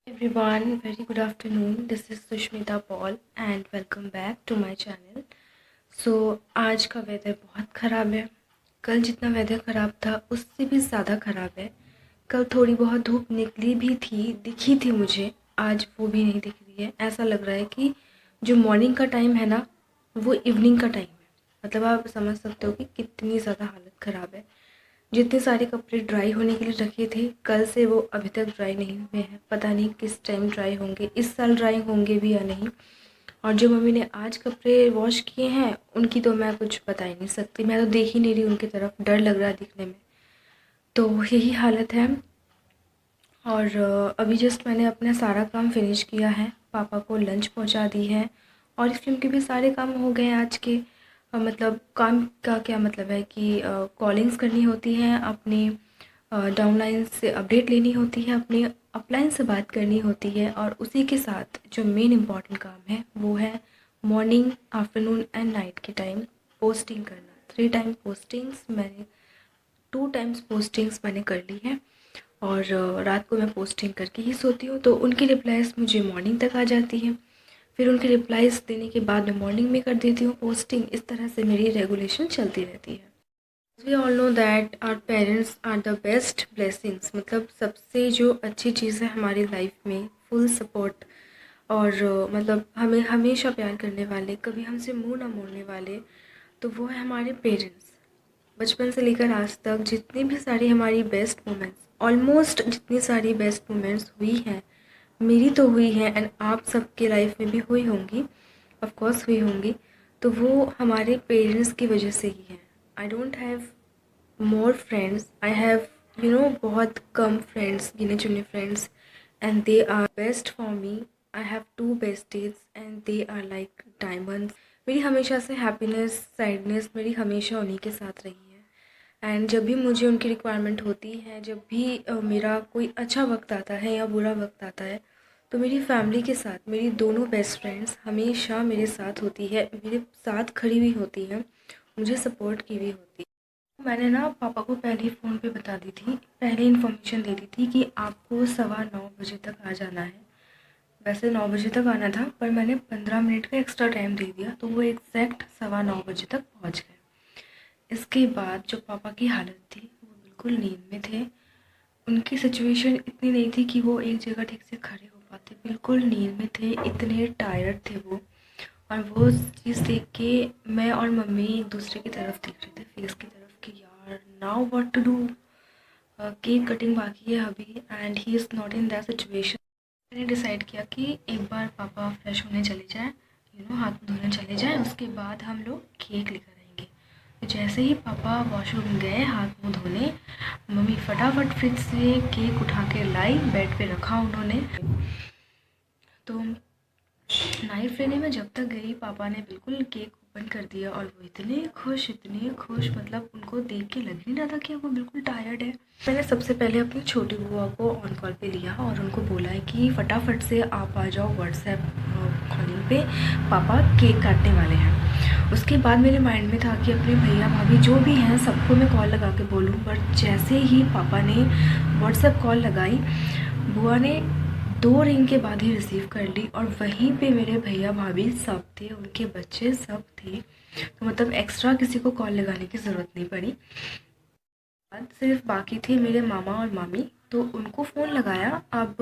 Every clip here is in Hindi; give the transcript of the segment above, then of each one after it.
Everyone, very good afternoon. This is Sushmita Paul and welcome back to my channel. आज का वेदर बहुत ख़राब है। कल जितना वेदर ख़राब था उससे भी ज़्यादा ख़राब है। कल थोड़ी बहुत धूप निकली भी थी, दिखी थी मुझे, आज वो भी नहीं दिख रही है। ऐसा लग रहा है कि जो मॉर्निंग का टाइम है ना, वो इवनिंग का टाइम है। मतलब आप समझ सकते हो कि कितनी ज़्यादा हालत ख़राब है। जितने सारे कपड़े ड्राई होने के लिए रखे थे कल से वो अभी तक ड्राई नहीं हुए हैं। पता नहीं किस टाइम ड्राई होंगे, इस साल ड्राई होंगे भी या नहीं। और जो मम्मी ने आज कपड़े वॉश किए हैं उनकी तो मैं कुछ बता ही नहीं सकती। मैं तो देख ही नहीं रही उनकी तरफ, डर लग रहा है दिखने में। तो यही हालत है। और अभी जस्ट मैंने अपना सारा काम फिनिश किया है, पापा को लंच पहुंचा दी है और इस फिल्म के भी सारे काम हो गए हैं आज के। मतलब काम का क्या मतलब है कि कॉलिंग्स करनी होती हैं, अपनी डाउनलाइन से अपडेट लेनी होती है, अपनी अपलाइन से बात करनी होती है और उसी के साथ जो मेन इम्पॉर्टेंट काम है वो है मॉर्निंग, आफ्टरनून एंड नाइट के टाइम पोस्टिंग करना। 3 टाइम पोस्टिंग्स मैंने 2 टाइम्स पोस्टिंग्स मैंने कर ली है और रात को मैं पोस्टिंग करके ही सोती हूँ। तो उनकी रिप्लाइज़ मुझे मॉर्निंग तक आ जाती हैं, फिर उनकी रिप्लाइज़ देने के बाद मैं मॉर्निंग में कर देती हूँ पोस्टिंग। इस तरह से मेरी रेगुलेशन चलती रहती है। We all know that our parents are the best blessings. मतलब सबसे जो अच्छी चीज़ है हमारी लाइफ में, फुल सपोर्ट और मतलब हमें हमेशा प्यार करने वाले, कभी हमसे मुंह ना मोड़ने वाले, तो वो है हमारे पेरेंट्स। बचपन से लेकर आज तक जितनी भी सारी हमारी बेस्ट मोमेंट्स, ऑलमोस्ट जितनी सारी बेस्ट मोमेंट्स हुई हैं, मेरी तो हुई है एंड आप सबके लाइफ में भी हुई होंगी, ऑफ कोर्स हुई होंगी। तो वो हमारे पेरेंट्स की वजह से ही है। I don't have more friends, I have बहुत कम फ्रेंड्स, गिने चुने friends, and they are best for me. I have 2 besties and they are like diamonds. मेरी हमेशा से हैप्पीनेस, सैडनेस मेरी हमेशा उन्हीं के साथ रही है। एंड जब भी मुझे उनकी रिक्वायरमेंट होती है, जब भी मेरा कोई अच्छा वक्त आता है या बुरा वक्त आता है, तो मेरी फैमिली के साथ मेरी दोनों बेस्ट फ्रेंड्स हमेशा मेरे साथ होती है, मेरे साथ खड़ी हुई होती हैं, मुझे सपोर्ट की हुई होती है। मैंने ना पापा को पहले ही फ़ोन पे बता दी थी, पहले इन्फॉर्मेशन दे दी थी कि आपको 9:15 बजे तक आ जाना है। वैसे 9 बजे तक आना था पर मैंने 15 मिनट का एक्स्ट्रा टाइम दे दिया, तो वो एग्जैक्ट 9:15 बजे तक पहुंच गए। इसके बाद जो पापा की हालत थी वो बिल्कुल नींद में थे। उनकी सिचुएशन इतनी नहीं थी कि वो एक जगह ठीक से खड़े हो पाते, बिल्कुल नींद में थे, इतने टायर्ड थे वो। और वो चीज़ देख के मैं और मम्मी एक दूसरे की तरफ देख रहे थे, फेस की तरफ, कि यार now what to do. Cake cutting बाकी है अभी and he is not in that situation. मैंने डिसाइड किया कि एक बार पापा फ्रेश होने चले जाएं, हाथ धोने चले जाएं, उसके बाद हम लोग केक लेकर आएंगे। तो जैसे ही पापा वॉशरूम गए हाथ मुँह धोने, मम्मी फटाफट फ्रिज से केक उठा के लाई, बेड पे रखा उन्होंने। तो नाइफ लेने में जब तक गई, पापा ने बिल्कुल केक ओपन कर दिया और वो इतने खुश, मतलब उनको देख के लग नहीं रहा था कि वो बिल्कुल टायर्ड है। मैंने सबसे पहले अपनी छोटी बुआ को ऑन कॉल पे लिया और उनको बोला है कि फटाफट से आप आ जाओ व्हाट्सएप कॉलिंग पे, पापा केक काटने वाले हैं। उसके बाद मेरे माइंड में था कि अपने भैया भाभी जो भी हैं सबको मैं कॉल लगा के बोलूँ, पर जैसे ही पापा ने व्हाट्सएप कॉल लगाई, बुआ ने 2 रिंग के बाद ही रिसीव कर ली और वहीं पे मेरे भैया भाभी सब थे, उनके बच्चे सब थे। तो मतलब एक्स्ट्रा किसी को कॉल लगाने की ज़रूरत नहीं पड़ी। बाद सिर्फ बाकी थे मेरे मामा और मामी, तो उनको फ़ोन लगाया। अब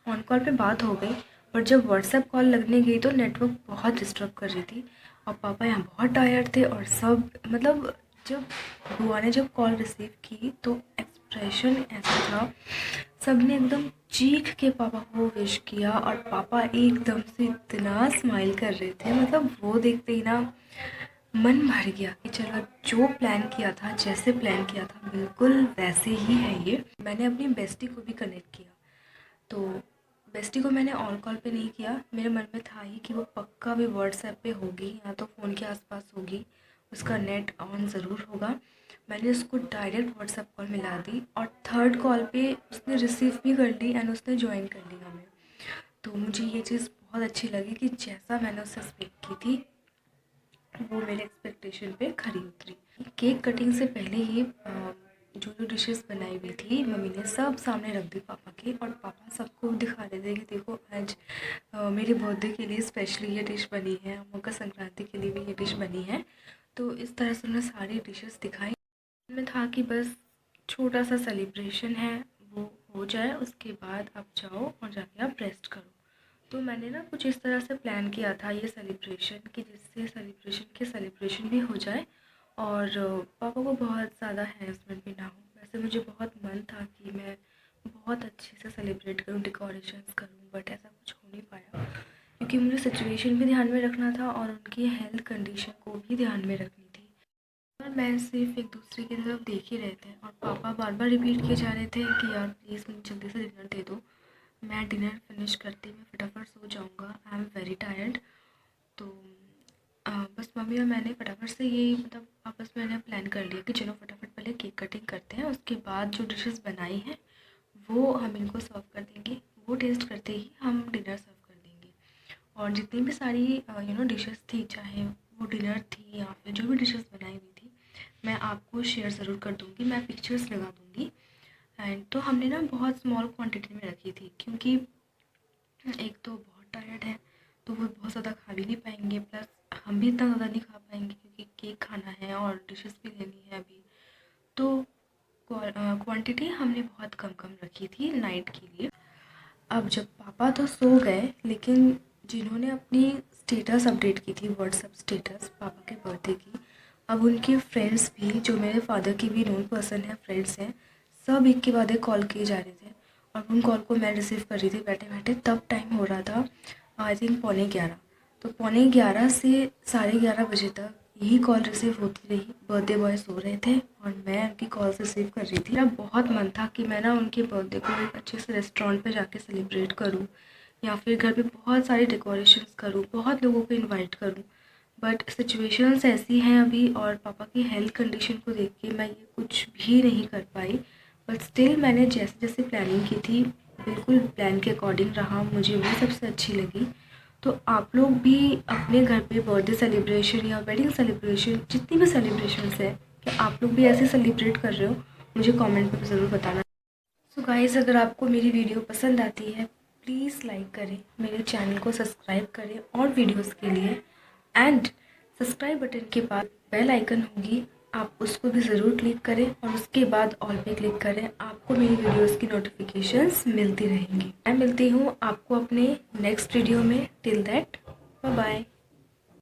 फ़ोन कॉल पे बात हो गई, पर जब व्हाट्सएप कॉल लगने गई तो नेटवर्क बहुत डिस्टर्ब कर रही थी और पापा यहाँ बहुत टायर्ड थे। और सब मतलब जब बुआ ने जब कॉल रिसीव की तो एक्सप्रेशन ऐसा था, सब ने एकदम चीख के पापा को विश किया और पापा एकदम से इतना स्माइल कर रहे थे, मतलब वो देखते ही ना मन भर गया कि चलो जो प्लान किया था, जैसे प्लान किया था बिल्कुल वैसे ही है ये। मैंने अपनी बेस्टी को भी कनेक्ट किया, तो बेस्टी को मैंने ऑन कॉल पे नहीं किया, मेरे मन में था ही कि वो पक्का भी व्हाट्सएप पे होगी या तो फ़ोन के आसपास होगी, उसका नेट ऑन ज़रूर होगा। मैंने उसको डायरेक्ट व्हाट्सएप कॉल मिला दी और थर्ड कॉल पे उसने रिसीव भी कर ली एंड उसने ज्वाइन कर लिया हमें। तो मुझे ये चीज़ बहुत अच्छी लगी कि जैसा मैंने उससे एक्सपेक्ट की थी वो मेरे एक्सपेक्टेशन पे खरी उतरी। केक कटिंग से पहले ही जो जो डिशेस बनाई हुई थी मम्मी ने सब सामने रख दी पापा के, और पापा सबको दिखा रहे थे कि देखो आज मेरे बर्थडे के लिए स्पेशली ये डिश बनी है, मकर संक्रांति के लिए भी ये डिश बनी है। तो इस तरह से उन्होंने सारी डिशेस दिखाई। में था कि बस छोटा सा सेलिब्रेशन है, वो हो जाए, उसके बाद आप जाओ और जाके आप रेस्ट करो। तो मैंने ना कुछ इस तरह से प्लान किया था ये सेलिब्रेशन, कि जिससे सेलिब्रेशन भी हो जाए और पापा को बहुत ज़्यादा हैरेसमेंट भी ना हो। वैसे मुझे बहुत मन था कि मैं बहुत अच्छे से सेलिब्रेट करूं, डेकोरेशंस करूं, बट ऐसा कुछ हो नहीं पाया क्योंकि मुझे सिचुएशन भी ध्यान में रखना था और उनकी हेल्थ कंडीशन को भी ध्यान में रखनी थी। और मैं सिर्फ एक दूसरे की तरफ देख ही रहे थे और पापा बार बार रिपीट किए जा रहे थे कि यार प्लीज़ मुझे जल्दी से डिनर दे दो, मैं डिनर फिनिश करती मैं फटाफट सो जाऊँगा, आई एम वेरी टायर्ड। तो बस मम्मी और मैंने फटाफट से ये मतलब आपस में मैंने प्लान कर लिया कि चलो फटाफट पहले केक कटिंग करते हैं, उसके बाद जो डिशेस बनाई हैं वो हम इनको सर्व कर देंगे, वो टेस्ट करते ही हम डिनर सर्व कर देंगे। और जितनी भी सारी डिशेस थी, चाहे वो डिनर थी या फिर जो भी डिशेस बनाई हुई थी, मैं आपको शेयर ज़रूर कर दूँगी, मैं पिक्चर्स लगा दूँगी। एंड तो हमने ना बहुत स्मॉल क्वांटिटी में रखी थी क्योंकि एक तो बहुत टायर्ड है, तो वो बहुत ज़्यादा खा भी नहीं पाएंगे, प्लस हम भी इतना ज़्यादा नहीं खा पाएंगे क्योंकि केक खाना है और डिशेस भी लेनी है अभी। तो क्वांटिटी हमने बहुत कम कम रखी थी नाइट के लिए। अब जब पापा तो सो गए, लेकिन जिन्होंने अपनी स्टेटस अपडेट की थी, व्हाट्सएप स्टेटस पापा के बर्थडे की, अब उनके फ्रेंड्स भी, जो मेरे फादर की भी नोन पर्सन है, फ्रेंड्स हैं, सब एक के बाद एक कॉल किए जा रहे थे और उन कॉल को मैं रिसीव कर रही थी बैठे बैठे। तब टाइम हो रहा था आई थिंक 11:45। तो 11:45 से 11:30 बजे तक यही कॉल रिसीव होती रही। बर्थडे बॉय सो रहे थे और मैं उनकी कॉल्स रिसीव कर रही थी। मेरा बहुत मन था कि मैं ना उनके बर्थडे को एक अच्छे से रेस्टोरेंट पे जाके सेलिब्रेट करूं या फिर घर पे बहुत सारी डेकोरेशंस करूं, बहुत लोगों को इनवाइट करूं, बट सिचुएशंस ऐसी हैं अभी और पापा की हेल्थ कंडीशन को देख के मैं ये कुछ भी नहीं कर पाई। बट स्टिल मैंने जैसे जैसे प्लानिंग की थी बिल्कुल प्लान के अकॉर्डिंग रहा, मुझे वो सबसे अच्छी लगी। तो आप लोग भी अपने घर पे बर्थडे सेलिब्रेशन या वेडिंग सेलिब्रेशन, जितनी भी सेलिब्रेशंस है, कि आप लोग भी ऐसे सेलिब्रेट कर रहे हो, मुझे कमेंट पे ज़रूर बताना। सो गाइज़, अगर आपको मेरी वीडियो पसंद आती है प्लीज़ लाइक करें, मेरे चैनल को सब्सक्राइब करें और वीडियोस के लिए। एंड सब्सक्राइब बटन के बाद बेल आइकन होगी, आप उसको भी ज़रूर क्लिक करें और उसके बाद ऑल पे क्लिक करें, आपको मेरी वीडियोस की नोटिफिकेशंस मिलती रहेंगी। मैं मिलती हूँ आपको अपने नेक्स्ट वीडियो में। Till that bye bye.